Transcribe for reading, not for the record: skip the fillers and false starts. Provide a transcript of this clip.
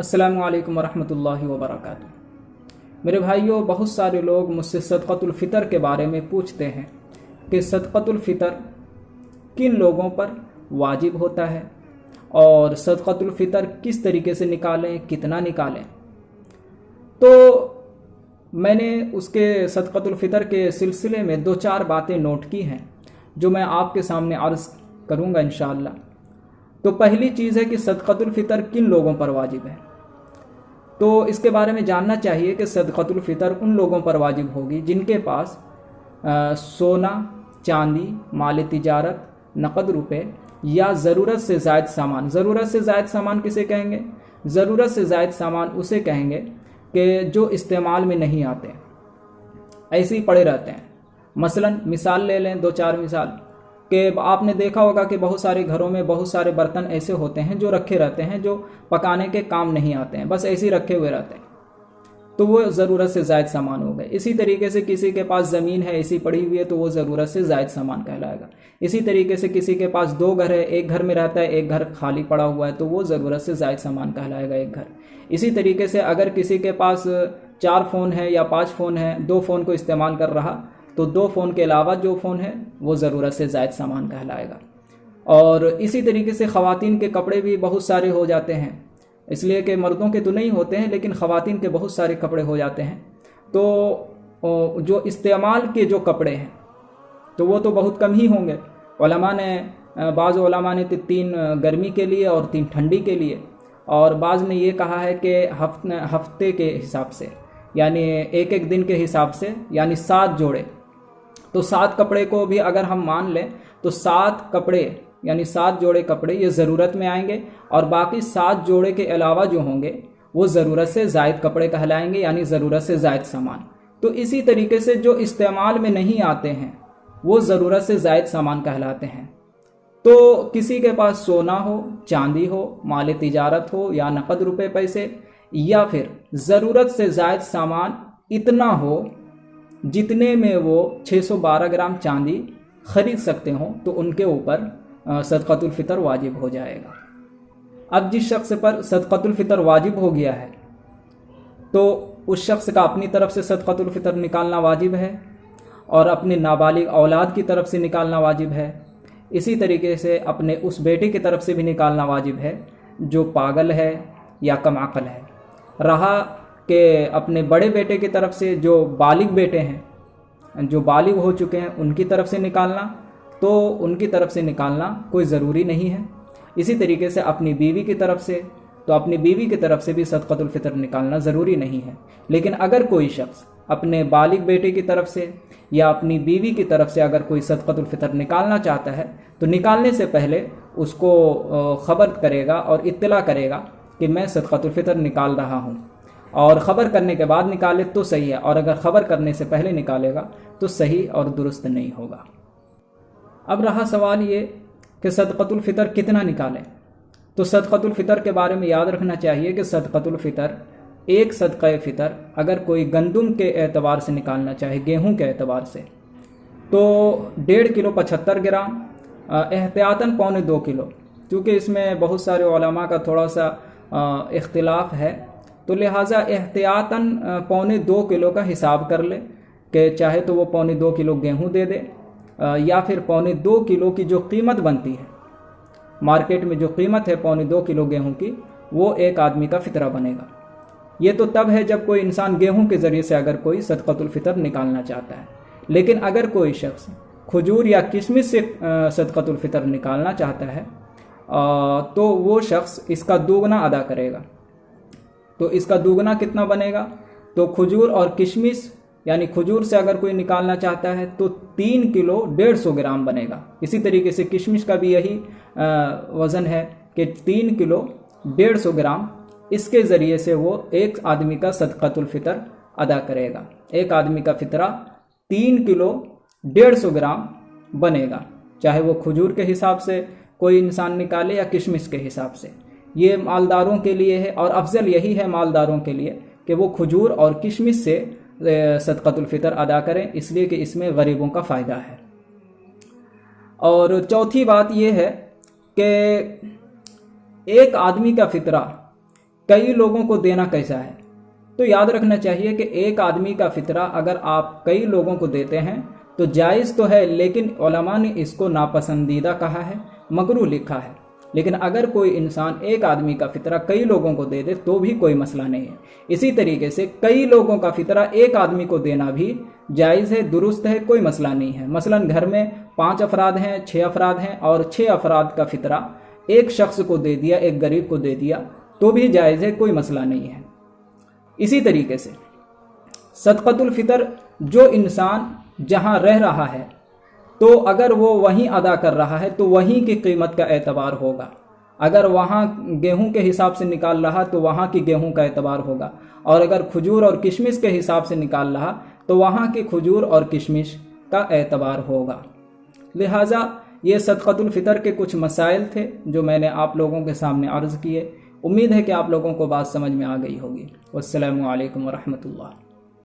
अस्सलामु अलैकुम वरहमतुल्लाहि वबरकातुहू। मेरे भाइयों, बहुत सारे लोग मुझसे सदक़तुल फ़ितर के बारे में पूछते हैं कि सदक़तुल फ़ितर किन लोगों पर वाजिब होता है और सदक़तुल फ़ितर किस तरीके से निकालें, कितना निकालें। तो मैंने उसके सदक़तुल फ़ितर के सिलसिले में 2-4 बातें नोट की हैं जो मैं आपके सामने अर्ज़ करूँगा इंशाअल्लाह। तो पहली चीज़ है कि सदक़तुल फ़ितर किन लोगों पर वाजिब है। तो इसके बारे में जानना चाहिए कि सदक़तुल फ़ितर उन लोगों पर वाजिब होगी जिनके पास सोना, चांदी, माल तिजारत, नक़द रुपए या ज़रूरत से ज़ायद सामान। ज़रूरत से ज़ायद सामान किसे कहेंगे? ज़रूरत से ज़ायद सामान उसे कहेंगे कि जो इस्तेमाल में नहीं आते, ऐसे ही पड़े रहते हैं। मसलन मिसाल ले लें, 2-4 मिसाल कि आपने देखा होगा कि बहुत सारे घरों में बहुत सारे बर्तन ऐसे होते हैं जो रखे रहते हैं, जो पकाने के काम नहीं आते हैं, बस ऐसे ही रखे हुए रहते हैं, तो वो ज़रूरत से ज़ायद सामान हो गए। इसी तरीके से किसी के पास ज़मीन है ऐसी पड़ी हुई है तो वो ज़रूरत से ज़ायद सामान कहलाएगा। इसी तरीके से किसी के पास 2 घर है, एक घर में रहता है, एक घर खाली पड़ा हुआ है, तो वो ज़रूरत से ज़ायद सामान कहलाएगा एक घर। इसी तरीके से अगर किसी के पास 4 फ़ोन है या 5 फ़ोन है, 2 फ़ोन को इस्तेमाल कर रहा, तो 2 फ़ोन के अलावा जो फ़ोन है वो ज़रूरत से ज़ायद सामान कहलाएगा। और इसी तरीके से ख़वातीन के कपड़े भी बहुत सारे हो जाते हैं, इसलिए कि मर्दों के तो नहीं होते हैं लेकिन ख़वातीन के बहुत सारे कपड़े हो जाते हैं। तो जो इस्तेमाल के जो कपड़े हैं तो वो तो बहुत कम ही होंगे। बाज़ उलमा ने 3 गर्मी के लिए और 3 ठंडी के लिए, और बाज़ ने ये कहा है कि हफ्ते के हिसाब से, यानी एक दिन के हिसाब से, यानी 7 जोड़े। तो 7 कपड़े को भी अगर हम मान लें तो 7 कपड़े यानी 7 जोड़े कपड़े ये ज़रूरत में आएंगे, और बाकी 7 जोड़े के अलावा जो होंगे वो ज़रूरत से ज़ायद कपड़े कहलाएंगे, यानी ज़रूरत से ज़ायद सामान। तो इसी तरीके से जो इस्तेमाल में नहीं आते हैं वो ज़रूरत से ज़ायद सामान कहलाते हैं। तो किसी के पास सोना हो, चांदी हो, माल तिजारत हो या नक़द रुपए पैसे, या फिर ज़रूरत से ज़ायद सामान इतना हो जितने में वो 612 ग्राम चांदी ख़रीद सकते हों, तो उनके ऊपर सदक़तुल फ़ितर वाजिब हो जाएगा। अब जिस शख्स पर सदक़तुल फ़ितर वाजिब हो गया है तो उस शख्स का अपनी तरफ से सदक़तुल फ़ितर निकालना वाजिब है और अपने नाबालिग औलाद की तरफ से निकालना वाजिब है। इसी तरीके से अपने उस बेटे की तरफ से भी निकालना वाजिब है जो पागल है या कम अक़ल है। रहा कि अपने बड़े बेटे की तरफ से, जो बालिग बेटे हैं, जो बालिग हो चुके हैं, उनकी तरफ से निकालना, तो उनकी तरफ से निकालना कोई ज़रूरी नहीं है। इसी तरीके से अपनी बीवी की तरफ से, तो अपनी बीवी की तरफ से भी सदक़तुल फ़ितर निकालना ज़रूरी नहीं है। लेकिन अगर कोई शख्स अपने बालिग बेटे की तरफ से या अपनी बीवी की तरफ से अगर कोई सदक़तुल फ़ितर निकालना चाहता है तो निकालने से पहले उसको ख़बर करेगा और इत्तला करेगा कि मैं सदक़तुल फ़ितर निकाल रहा हूँ, और ख़बर करने के बाद निकाले तो सही है, और अगर ख़बर करने से पहले निकालेगा तो सही और दुरुस्त नहीं होगा। अब रहा सवाल ये कि सदक़तुल फ़ितर कितना निकालें। तो सदक़तुल फ़ितर के बारे में याद रखना चाहिए कि सदक़तुल फ़ितर, एक सदक़े फ़ितर अगर कोई गंदुम के एतबार से निकालना चाहे, गेहूं के एतबार से, तो 1.5 किलो 75 ग्राम, एहतियातन 1.25 किलो, क्योंकि इसमें बहुत सारे उलमा का थोड़ा सा इख्तिलाफ है, तो लिहाजा एहतियातन 1.25 किलो का हिसाब कर ले कि चाहे तो वो 1.25 किलो गेहूँ दे दे, या फिर 1.25 किलो की जो कीमत बनती है मार्केट में, जो कीमत है 1.25 किलो गेहूं की, वो एक आदमी का फ़ितरा बनेगा। ये तो तब है जब कोई इंसान गेहूं के ज़रिए से अगर कोई सदक़तुल फ़ितर निकालना चाहता है। लेकिन अगर कोई शख्स खजूर या किशमिश से सदक़तुल फ़ितर निकालना चाहता है तो वो शख्स इसका दोगुना अदा करेगा। तो इसका दोगुना कितना बनेगा? तो खजूर और किशमिश, यानी खजूर से अगर कोई निकालना चाहता है तो 3 किलो 150 ग्राम बनेगा। इसी तरीके से किशमिश का भी यही वज़न है कि 3 किलो 150 ग्राम, इसके ज़रिए से वो एक आदमी का सदक़तुल फ़ितर अदा करेगा। एक आदमी का फ़ितरा 3 किलो 150 ग्राम बनेगा, चाहे वो खजूर के हिसाब से कोई इंसान निकाले या किशमिश के हिसाब से। ये मालदारों के लिए है, और अफजल यही है मालदारों के लिए कि वो खजूर और किशमिश से सदक़तुल फ़ितर अदा करें, इसलिए कि इसमें गरीबों का फ़ायदा है। और चौथी बात यह है कि एक आदमी का फ़ितरा कई लोगों को देना कैसा है? तो याद रखना चाहिए कि एक आदमी का फितरा अगर आप कई लोगों को देते हैं तो जायज़ तो है, लेकिन उलमा ने इसको नापसंदीदा कहा है, मकरूह लिखा है। लेकिन अगर कोई इंसान एक आदमी का फितरा कई लोगों को दे दे तो भी कोई मसला नहीं है। इसी तरीके से कई लोगों का फितरा एक आदमी को देना भी जायज़ है, दुरुस्त है, कोई मसला नहीं है। मसलन घर में 5 अफराद हैं, 6 अफराद हैं और 6 अफराद का फितरा एक शख्स को दे दिया, एक गरीब को दे दिया तो भी जायज़ है, कोई मसला नहीं है। इसी तरीके से सदक़तुल फितर जो इंसान जहाँ रह रहा है तो अगर वो वहीं अदा कर रहा है तो वहीं की कीमत का एतबार होगा। अगर वहाँ गेहूं के हिसाब से निकाल रहा तो वहाँ की गेहूं का एतबार होगा, और अगर खजूर और किशमिश के हिसाब से निकाल रहा तो वहाँ की खजूर और किशमिश का एतबार होगा। लिहाजा ये सदक़तुल फितर के कुछ मसाइल थे जो मैंने आप लोगों के सामने अर्ज़ किए। उम्मीद है कि आप लोगों को बात समझ में आ गई होगी। वस्सलामु अलैकुम वरहमतुल्लाह।